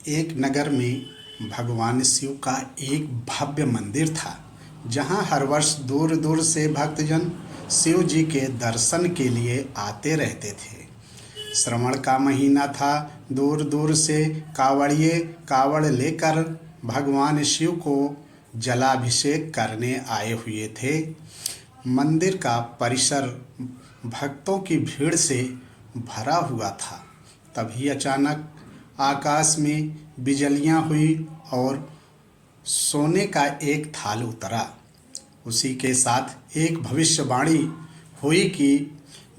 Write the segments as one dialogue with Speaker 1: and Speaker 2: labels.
Speaker 1: एक नगर में भगवान शिव का एक भव्य मंदिर था, जहां हर वर्ष दूर दूर से भक्तजन शिव जी के दर्शन के लिए आते रहते थे। श्रावण का महीना था। दूर दूर से कावड़िए कावड़ लेकर भगवान शिव को जलाभिषेक करने आए हुए थे। मंदिर का परिसर भक्तों की भीड़ से भरा हुआ था। तभी अचानक आकाश में बिजलियां हुई और सोने का एक थाल उतरा। उसी के साथ एक भविष्यवाणी हुई कि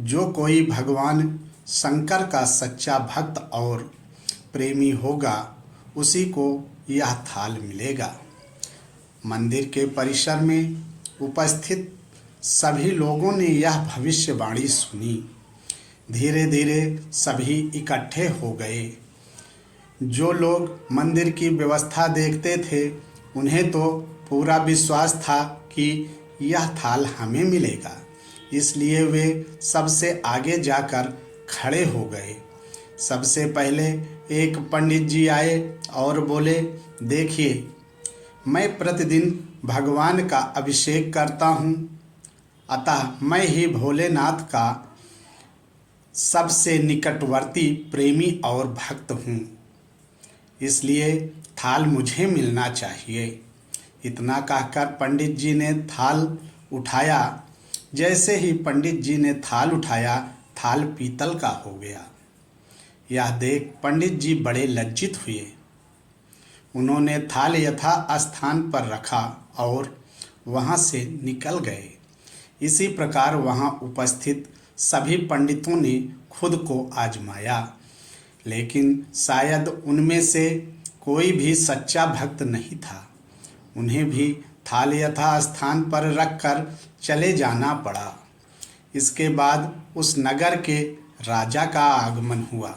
Speaker 1: जो कोई भगवान शंकर का सच्चा भक्त और प्रेमी होगा, उसी को यह थाल मिलेगा। मंदिर के परिसर में उपस्थित सभी लोगों ने यह भविष्यवाणी सुनी। धीरे धीरे सभी इकट्ठे हो गए। जो लोग मंदिर की व्यवस्था देखते थे, उन्हें तो पूरा विश्वास था कि यह थाल हमें मिलेगा, इसलिए वे सबसे आगे जाकर खड़े हो गए। सबसे पहले एक पंडित जी आए और बोले, देखिए, मैं प्रतिदिन भगवान का अभिषेक करता हूँ, अतः मैं ही भोलेनाथ का सबसे निकटवर्ती प्रेमी और भक्त हूँ, इसलिए थाल मुझे मिलना चाहिए। इतना कहकर पंडित जी ने थाल उठाया। जैसे ही पंडित जी ने थाल उठाया, थाल पीतल का हो गया। यह देख पंडित जी बड़े लज्जित हुए। उन्होंने थाल यथा स्थान पर रखा और वहाँ से निकल गए। इसी प्रकार वहाँ उपस्थित सभी पंडितों ने खुद को आजमाया, लेकिन शायद उनमें से कोई भी सच्चा भक्त नहीं था। उन्हें भी थाल यथा स्थान पर रखकर चले जाना पड़ा। इसके बाद उस नगर के राजा का आगमन हुआ।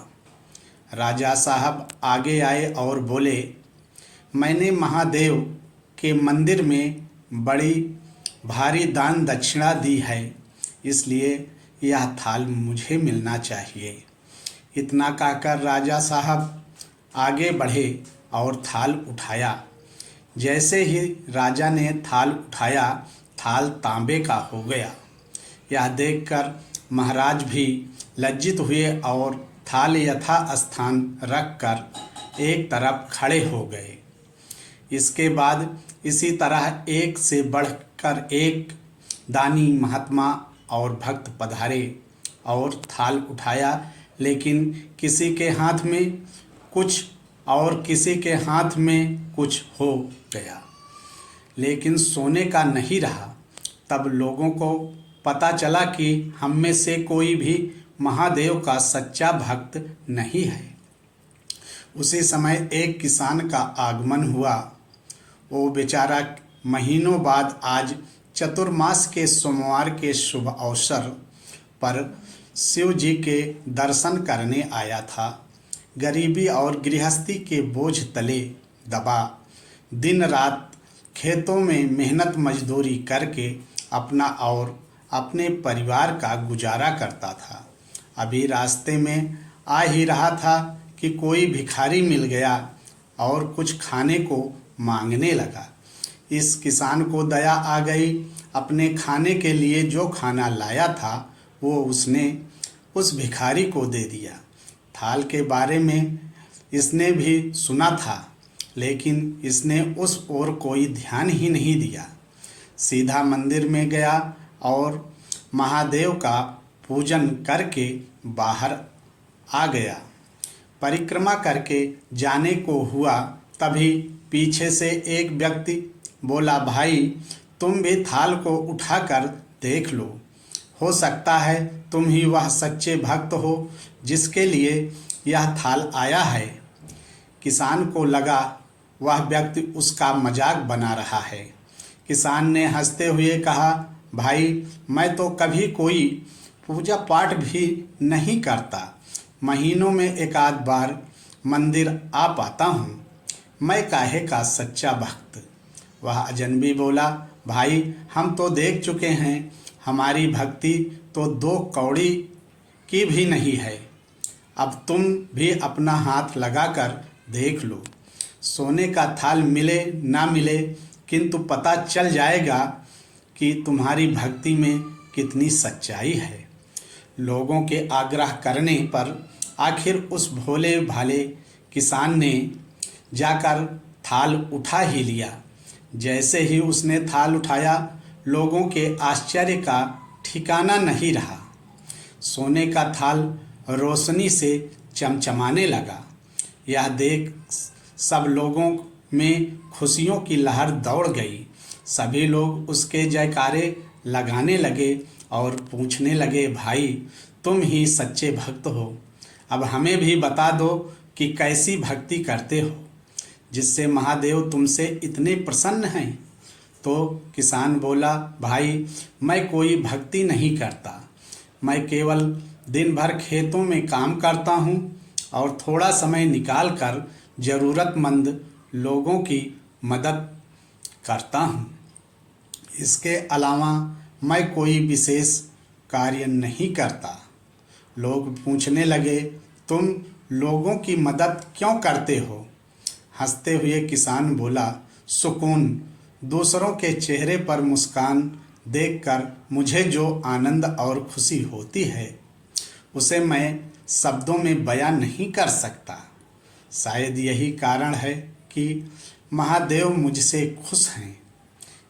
Speaker 1: राजा साहब आगे आए और बोले, मैंने महादेव के मंदिर में बड़ी भारी दान दक्षिणा दी है, इसलिए यह थाल मुझे मिलना चाहिए। इतना कहकर राजा साहब आगे बढ़े और थाल उठाया। जैसे ही राजा ने थाल उठाया, थाल तांबे का हो गया। यह देखकर महाराज भी लज्जित हुए और थाल यथा स्थान रखकर एक तरफ खड़े हो गए। इसके बाद इसी तरह एक से बढ़कर एक दानी महात्मा और भक्त पधारे और थाल उठाया, लेकिन किसी के हाथ में कुछ और किसी के हाथ में कुछ हो गया, लेकिन सोने का नहीं रहा। तब लोगों को पता चला कि हम में से कोई भी महादेव का सच्चा भक्त नहीं है। उसी समय एक किसान का आगमन हुआ। वो बेचारा महीनों बाद आज चतुर्मास के सोमवार के शुभ अवसर पर शिव जी के दर्शन करने आया था। गरीबी और गृहस्थी के बोझ तले दबा दिन रात खेतों में मेहनत मजदूरी करके अपना और अपने परिवार का गुजारा करता था। अभी रास्ते में आ ही रहा था कि कोई भिखारी मिल गया और कुछ खाने को मांगने लगा। इस किसान को दया आ गई। अपने खाने के लिए जो खाना लाया था, वो उसने उस भिखारी को दे दिया। थाल के बारे में इसने भी सुना था, लेकिन इसने उस ओर कोई ध्यान ही नहीं दिया। सीधा मंदिर में गया और महादेव का पूजन करके बाहर आ गया। परिक्रमा करके जाने को हुआ, तभी पीछे से एक व्यक्ति बोला, भाई, तुम भी थाल को उठाकर देख लो, हो सकता है तुम ही वह सच्चे भक्त हो जिसके लिए यह थाल आया है। किसान को लगा वह व्यक्ति उसका मजाक बना रहा है। किसान ने हंसते हुए कहा, भाई, मैं तो कभी कोई पूजा पाठ भी नहीं करता, महीनों में एक आध बार मंदिर आ पाता हूँ, मैं काहे का सच्चा भक्त। वह अजनबी बोला, भाई, हम तो देख चुके हैं, हमारी भक्ति तो 2 कौड़ी की भी नहीं है। अब तुम भी अपना हाथ लगाकर देख लो, सोने का थाल मिले ना मिले, किंतु पता चल जाएगा कि तुम्हारी भक्ति में कितनी सच्चाई है। लोगों के आग्रह करने पर आखिर उस भोले भाले किसान ने जाकर थाल उठा ही लिया। जैसे ही उसने थाल उठाया, लोगों के आश्चर्य का ठिकाना नहीं रहा। सोने का थाल रोशनी से चमचमाने लगा। यह देख सब लोगों में खुशियों की लहर दौड़ गई। सभी लोग उसके जयकारे लगाने लगे और पूछने लगे, भाई तुम ही सच्चे भक्त हो, अब हमें भी बता दो कि कैसी भक्ति करते हो जिससे महादेव तुमसे इतने प्रसन्न हैं। तो किसान बोला, भाई मैं कोई भक्ति नहीं करता, मैं केवल दिन भर खेतों में काम करता हूँ और थोड़ा समय निकाल कर ज़रूरतमंद लोगों की मदद करता हूँ। इसके अलावा मैं कोई विशेष कार्य नहीं करता। लोग पूछने लगे, तुम लोगों की मदद क्यों करते हो? हंसते हुए किसान बोला, सुकून, दूसरों के चेहरे पर मुस्कान देखकर मुझे जो आनंद और खुशी होती है उसे मैं शब्दों में बयां नहीं कर सकता। शायद यही कारण है कि महादेव मुझसे खुश हैं।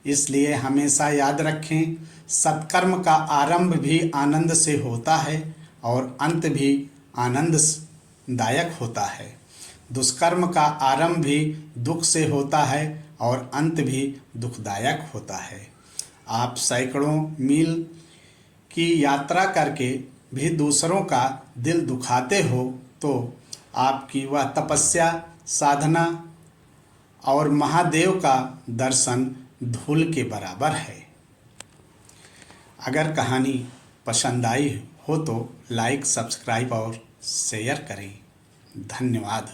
Speaker 1: इसलिए हमेशा याद रखें, सत्कर्म का आरंभ भी आनंद से होता है और अंत भी आनंददायक होता है। दुष्कर्म का आरंभ भी दुख से होता है और अंत भी दुखदायक होता है। आप सैकड़ों मील की यात्रा करके भी दूसरों का दिल दुखाते हो तो आपकी वह तपस्या, साधना और महादेव का दर्शन धूल के बराबर है। अगर कहानी पसंद आई हो तो लाइक, सब्सक्राइब और शेयर करें। धन्यवाद।